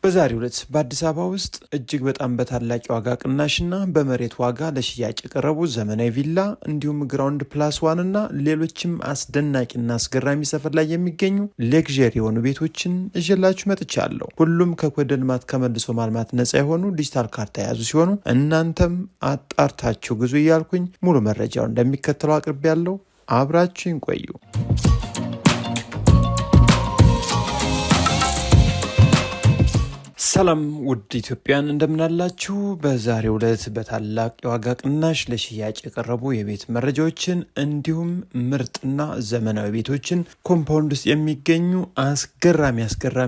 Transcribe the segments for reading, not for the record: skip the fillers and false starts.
በዛሬው ዕለት በአዲስ አበባ ውስጥ እጅግ በጣም በታላቅ ዋጋ ቅናሽና በመሬት ዋጋ ለሽያጭ የቀረቡ ዘመናዊ ቪላ እንዲሁም ግራውንድ ፕላስ ዋን እና ሌሎችም አስደናቂና አስገራሚ ሰፈር ላይ የሚገኙ ሌክዠሪ የሆኑ ቤቶችን እዤላችሁ መጥቻለሁ። ሁሉም ከኮሪደር ልማት ከመልሶ ማልማት ነጻ የሆኑ ዲጂታል ካርታ የያዙ ሲሆኑ እናንተም አጣርታችሁ ግዙ እያልኩኝ ሙሉ መረጃውን እንደሚከተለው አቅርቤያለሁ። አብራችሁን ቆዩ። ሰላም ውድ ኢትዮጵያን እንደምናላችሁ። በዛሬው ዕለት በታላቅ የዋጋ ቅናሽ ለሽያጭ የቀረቡ የቤት መረጃዎችን እንዲሁም ምርጥና ዘመናዊ ቤቶችን ኮምፓውንድ ውስጥ የሚገኙ አስገራሚ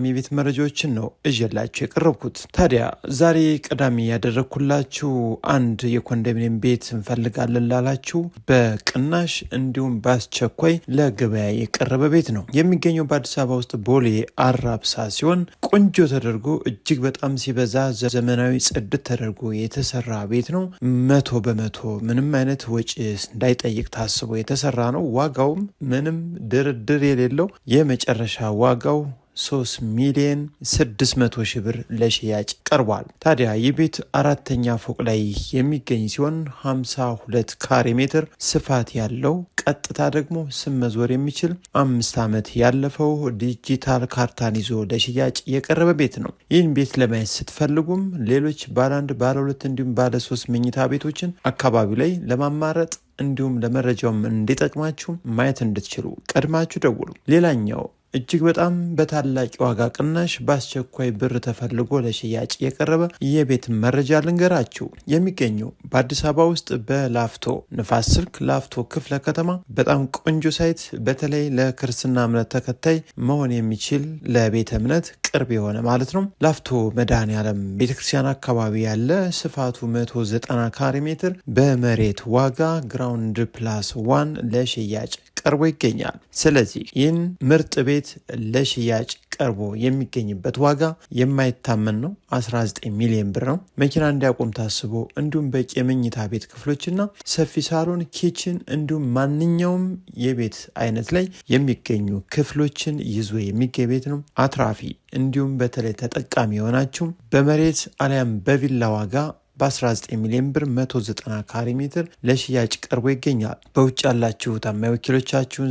የቤት መረጃዎችን ነው እዤላችሁ የቀረብኩት። ታዲያ ዛሬ ቀዳሚ ያደረግኩላችሁ አንድ የኮንዶሚኒየም ቤት እንፈልጋለን ላላችሁ በቅናሽ እንዲሁም በአስቸኳይ ለገበያ የቀረበ ቤት ነው። የሚገኘው በአዲስ አበባ ውስጥ ቦሌ አራብሳ ሲሆን ቆንጆ ተደርጎ እጅግ በጣም ሲበዛ ዘመናዊ ጽድት ተደርጎ የተሰራ ቤት ነው። 100% ምንም አይነት ወጪ እንዳይጠይቅ ታስቦ የተሰራ ነው። ዋጋውም ምንም ድርድር የሌለው የመጨረሻ ዋጋው 3,600,000 ብር ለሽያጭ ቀርቧል። ታዲያ ይህ ቤት አራተኛ ፎቅ ላይ የሚገኝ ሲሆን 52 ካሬ ሜትር ስፋት ያለው ቀጥታ ደግሞ ስም መዞር የሚችል 5 ዓመት ያለፈው ዲጂታል ካርታን ይዞ ለሽያጭ የቀረበ ቤት ነው። ይህን ቤት ለማየት ስትፈልጉም ሌሎች ባለ 1፣ ባለ 2 እንዲሁም ባለ 3 መኝታ ቤቶችን አካባቢው ላይ ለማማረጥ እንዲሁም ለመረጃውም እንዲጠቅማችሁ ማየት እንድትችሉ ቀድማችሁ ደውሉ። ሌላኛው እጅግ በጣም በታላቅ ዋጋ ቅናሽ በአስቸኳይ ብር ተፈልጎ ለሽያጭ የቀረበ የቤት መረጃ ልንገራችሁ። የሚገኘው በአዲስ አበባ ውስጥ በላፍቶ ንፋስ ስልክ ላፍቶ ክፍለ ከተማ በጣም ቆንጆ ሳይት፣ በተለይ ለክርስትና እምነት ተከታይ መሆን የሚችል ለቤተ እምነት ቅርብ የሆነ ማለት ነው። ላፍቶ መድኃኔዓለም ቤተክርስቲያን አካባቢ ያለ ስፋቱ 190 ካሬ ሜትር በመሬት ዋጋ ግራውንድ ፕላስ ዋን ለሽያጭ ቀርቦ ይገኛል። ስለዚህ ይህን ምርጥ ቤት ለሽያጭ ቀርቦ የሚገኝበት ዋጋ የማይታመን ነው። 19 ሚሊዮን ብር ነው። መኪና እንዲያቆም ታስቦ እንዲሁም በቂ የመኝታ ቤት ክፍሎችና ሰፊ ሳሎን፣ ኪችን እንዲሁም ማንኛውም የቤት አይነት ላይ የሚገኙ ክፍሎችን ይዞ የሚገኝ ቤት ነው። አትራፊ እንዲሁም በተለይ ተጠቃሚ የሆናችሁ በመሬት አሊያም በቪላ ዋጋ በ19 ሚሊዮን ብር 190 ካሬ ሜትር ለሽያጭ ቀርቦ ይገኛል። በውጭ ያላችሁ ታማኝ ወኪሎቻችሁን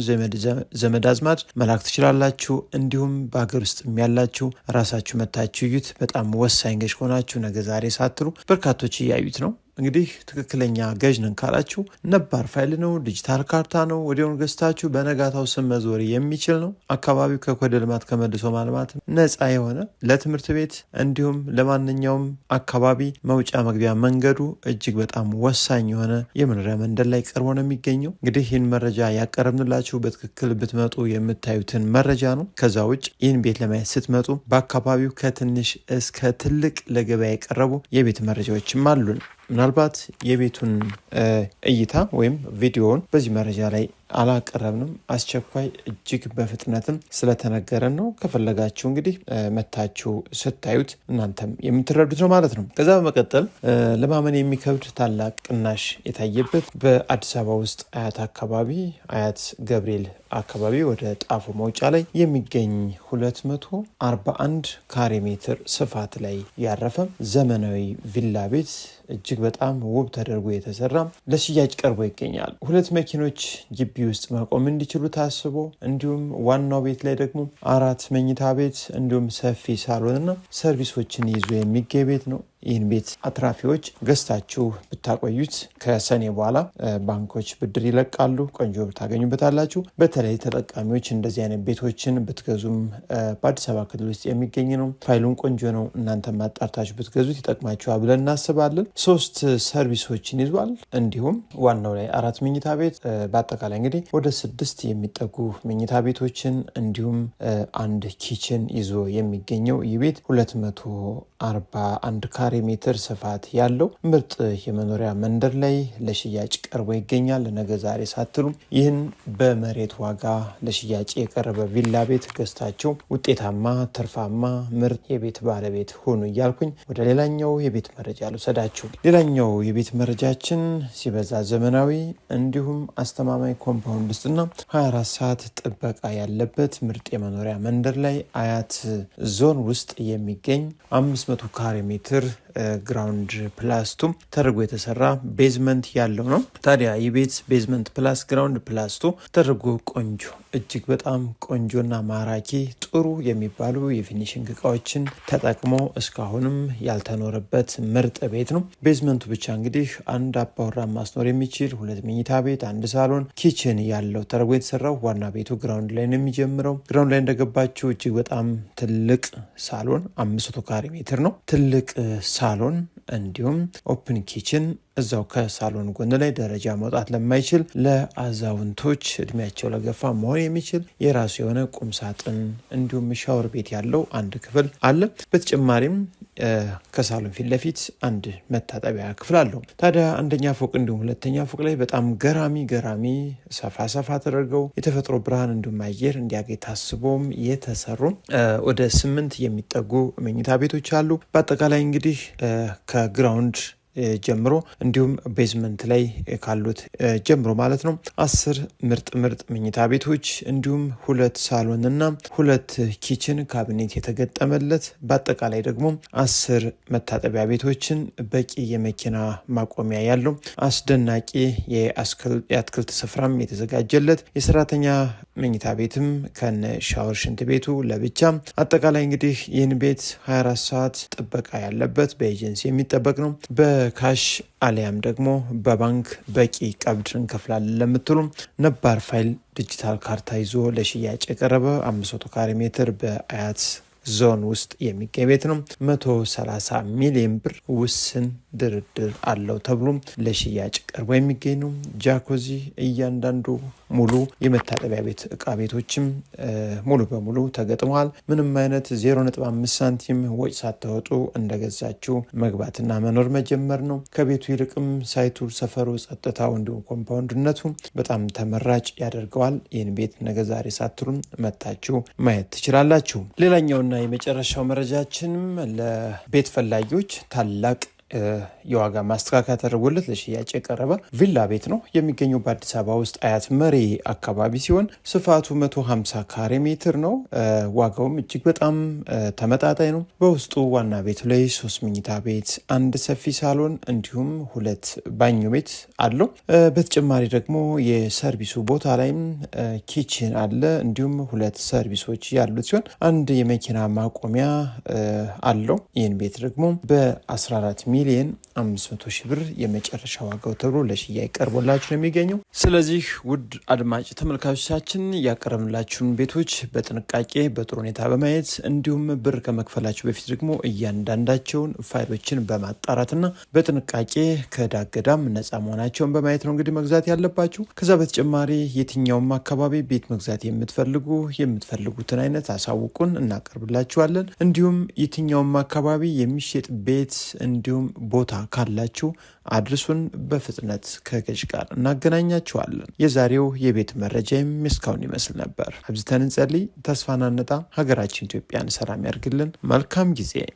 ዘመድ አዝማድ መላክ ትችላላችሁ። እንዲሁም በሀገር ውስጥ ያላችሁ ራሳችሁ መታችሁ እዩት። በጣም ወሳኝ ገዥ ከሆናችሁ ነገ ዛሬ ሳትሉ በርካቶች እያዩት ነው። እንግዲህ ትክክለኛ ገዥ ነን ካላችሁ ነባር ፋይል ነው፣ ዲጂታል ካርታ ነው። ወዲያውኑ ገዝታችሁ በነጋታው ስም መዞር የሚችል ነው። አካባቢው ከኮሪደር ልማት ከመልሶ ማልማት ነፃ የሆነ ለትምህርት ቤት እንዲሁም ለማንኛውም አካባቢ መውጫ መግቢያ መንገዱ እጅግ በጣም ወሳኝ የሆነ የመኖሪያ መንደር ላይ ቀርቦ ነው የሚገኘው። እንግዲህ ይህን መረጃ ያቀረብንላችሁ በትክክል ብትመጡ የምታዩትን መረጃ ነው። ከዛ ውጭ ይህን ቤት ለማየት ስትመጡ በአካባቢው ከትንሽ እስከ ትልቅ ለገበያ የቀረቡ የቤት መረጃዎችም አሉን። ምናልባት የቤቱን እይታ ወይም ቪዲዮውን በዚህ መረጃ ላይ አላቀረብንም። አስቸኳይ እጅግ በፍጥነትም ስለተነገረን ነው። ከፈለጋችሁ እንግዲህ መታችሁ ስታዩት እናንተም የምትረዱት ነው ማለት ነው። ከዛ በመቀጠል ለማመን የሚከብድ ታላቅ ቅናሽ የታየበት በአዲስ አበባ ውስጥ አያት አካባቢ አያት ገብርኤል አካባቢ ወደ ጣፎ መውጫ ላይ የሚገኝ 241 ካሬ ሜትር ስፋት ላይ ያረፈ ዘመናዊ ቪላ ቤት እጅግ በጣም ውብ ተደርጎ የተሰራ ለሽያጭ ቀርቦ ይገኛል። 2 መኪኖች ግቢ ውስጥ መቆም እንዲችሉ ታስቦ እንዲሁም ዋናው ቤት ላይ ደግሞ 4 መኝታ ቤት እንዲሁም ሰፊ ሳሎንና ሰርቪሶችን ይዞ የሚገኝ ቤት ነው። ይህን ቤት አትራፊዎች ገዝታችሁ ብታቆዩት ከሰኔ በኋላ ባንኮች ብድር ይለቃሉ። ቆንጆ ብታገኙበታላችሁ። በተለይ ተጠቃሚዎች እንደዚህ አይነት ቤቶችን ብትገዙም በአዲስ አበባ ክልል ውስጥ የሚገኝ ነው። ፋይሉን ቆንጆ ነው። እናንተ ማጣርታችሁ ብትገዙት ይጠቅማችኋል ብለን እናስባለን። 3 ሰርቪሶችን ይዟል። እንዲሁም ዋናው ላይ 4 መኝታ ቤት በአጠቃላይ እንግዲህ ወደ 6 የሚጠጉ መኝታ ቤቶችን እንዲሁም 1 ኪችን ይዞ የሚገኘው ይህ ቤት 241 ካሬ ካሬ ሜትር ስፋት ያለው ምርጥ የመኖሪያ መንደር ላይ ለሽያጭ ቀርቦ ይገኛል። ነገ ዛሬ ሳትሉ ይህን በመሬት ዋጋ ለሽያጭ የቀረበ ቪላ ቤት ገዝታችሁ ውጤታማ፣ ትርፋማ፣ ምርጥ የቤት ባለቤት ሆኑ እያልኩኝ ወደ ሌላኛው የቤት መረጃ ልውሰዳችሁ። ሌላኛው የቤት መረጃችን ሲበዛ ዘመናዊ እንዲሁም አስተማማኝ ኮምፓውንድ ውስጥና 24 ሰዓት ጥበቃ ያለበት ምርጥ የመኖሪያ መንደር ላይ አያት ዞን ውስጥ የሚገኝ 500 ካሬ ሜትር ግራውንድ ፕላስ 2 ተደርጎ የተሰራ ቤዝመንት ያለው ነው። ታዲያ ይህ ቤት ቤዝመንት ፕላስ ግራውንድ ፕላስ 2 ተደርጎ ቆንጆ እጅግ በጣም ቆንጆና ማራኪ ጥሩ የሚባሉ የፊኒሽንግ እቃዎችን ተጠቅሞ እስካሁንም ያልተኖረበት ምርጥ ቤት ነው። ቤዝመንቱ ብቻ እንግዲህ አንድ አባወራ ማስኖር የሚችል 2 መኝታ ቤት፣ 1 ሳሎን፣ ኪችን ያለው ተደርጎ የተሰራው ዋና ቤቱ ግራውንድ ላይ ነው የሚጀምረው። ግራውንድ ላይ እንደገባችሁ እጅግ በጣም ትልቅ ሳሎን 500 ካሬ ሜትር ነው። ትልቅ ሳሎን እንዲሁም ኦፕን ኪችን እዛው ከሳሎን ጎን ላይ ደረጃ መውጣት ለማይችል ለአዛውንቶች እድሜያቸው ለገፋ መሆን የሚችል የራሱ የሆነ ቁም ሳጥን እንዲሁም ሻወር ቤት ያለው አንድ ክፍል አለ። በተጨማሪም ከሳሎን ፊት ለፊት አንድ መታጠቢያ ክፍል አለው። ታዲያ አንደኛ ፎቅ እንዲሁም ሁለተኛ ፎቅ ላይ በጣም ገራሚ ሰፋ ተደርገው የተፈጥሮ ብርሃን እንዲሁም አየር እንዲያገኝ ታስቦም የተሰሩ ወደ 8 የሚጠጉ መኝታ ቤቶች አሉ። በአጠቃላይ እንግዲህ ከግራውንድ ጀምሮ እንዲሁም ቤዝመንት ላይ ካሉት ጀምሮ ማለት ነው 10 ምርጥ መኝታ ቤቶች እንዲሁም 2 ሳሎን እና 2 ኪችን ካቢኔት የተገጠመለት በአጠቃላይ ደግሞ 10 መታጠቢያ ቤቶችን በቂ የመኪና ማቆሚያ ያለው አስደናቂ የአትክልት ስፍራም የተዘጋጀለት የሰራተኛ መኝታ ቤትም ከነ ሻወር ሽንት ቤቱ ለብቻ አጠቃላይ እንግዲህ ይህን ቤት 24 ሰዓት ጥበቃ ያለበት በኤጀንሲ የሚጠበቅ ነው። በካሽ አሊያም ደግሞ በባንክ በቂ ቀብድ እንከፍላለን ለምትሉ ነባር ፋይል ዲጂታል ካርታ ይዞ ለሽያጭ የቀረበ 500 ካሬ ሜትር በአያት ዞን ውስጥ የሚገኝ ቤት ነው። 130 ሚሊዮን ብር ውስን ድርድር አለው ተብሎ ለሽያጭ ቀርቦ የሚገኝ ነው። ጃኮዚ እያንዳንዱ ሙሉ የመታጠቢያ ቤት እቃ ቤቶችም ሙሉ በሙሉ ተገጥመዋል። ምንም አይነት 0.5 ሳንቲም ወጭ ሳታወጡ እንደገዛችሁ መግባትና መኖር መጀመር ነው። ከቤቱ ይልቅም ሳይቱ፣ ሰፈሩ፣ ጸጥታው እንዲሁም ኮምፓውንድነቱ በጣም ተመራጭ ያደርገዋል። ይህን ቤት ነገ ዛሬ ሳትሉም መታችሁ ማየት ትችላላችሁ። ሌላኛውና የመጨረሻው መረጃችንም ለቤት ፈላጊዎች ታላቅ የዋጋ ማስተካከያ ተደርጎለት ለሽያጭ የቀረበ ቪላ ቤት ነው። የሚገኘው በአዲስ አበባ ውስጥ አያት መሪ አካባቢ ሲሆን ስፋቱ 150 ካሬ ሜትር ነው። ዋጋውም እጅግ በጣም ተመጣጣኝ ነው። በውስጡ ዋና ቤቱ ላይ 3 መኝታ ቤት፣ 1 ሰፊ ሳሎን እንዲሁም 2 ባኞ ቤት አለው። በተጨማሪ ደግሞ የሰርቪሱ ቦታ ላይም ኪችን አለ። እንዲሁም 2 ሰርቪሶች ያሉት ሲሆን 1 የመኪና ማቆሚያ አለው። ይህን ቤት ደግሞ በ14 ሚሊዮን 500 ሺህ ብር የመጨረሻ ዋጋው ተብሎ ለሽያጭ ቀርቦላችሁ ነው የሚገኘው። ስለዚህ ውድ አድማጭ ተመልካቾቻችን ያቀረብንላችሁን ቤቶች በጥንቃቄ በጥሩ ሁኔታ በማየት እንዲሁም ብር ከመክፈላችሁ በፊት ደግሞ እያንዳንዳቸውን ፋይሎችን በማጣራትና በጥንቃቄ ከዳገዳም ነፃ መሆናቸውን በማየት ነው እንግዲህ መግዛት ያለባችሁ። ከዛ በተጨማሪ የትኛውም አካባቢ ቤት መግዛት የምትፈልጉትን አይነት አሳውቁን፣ እናቀርብላችኋለን። እንዲሁም የትኛውም አካባቢ የሚሸጥ ቤት እንዲሁም ቦታ ካላችሁ አድርሱን፣ በፍጥነት ከገዥ ጋር እናገናኛችኋለን። የዛሬው የቤት መረጃም እስካሁን ይመስል ነበር። አብዝተን እንጸልይ፣ ተስፋና እንጣ። ሀገራችን ኢትዮጵያን ሰላም ያርግልን። መልካም ጊዜ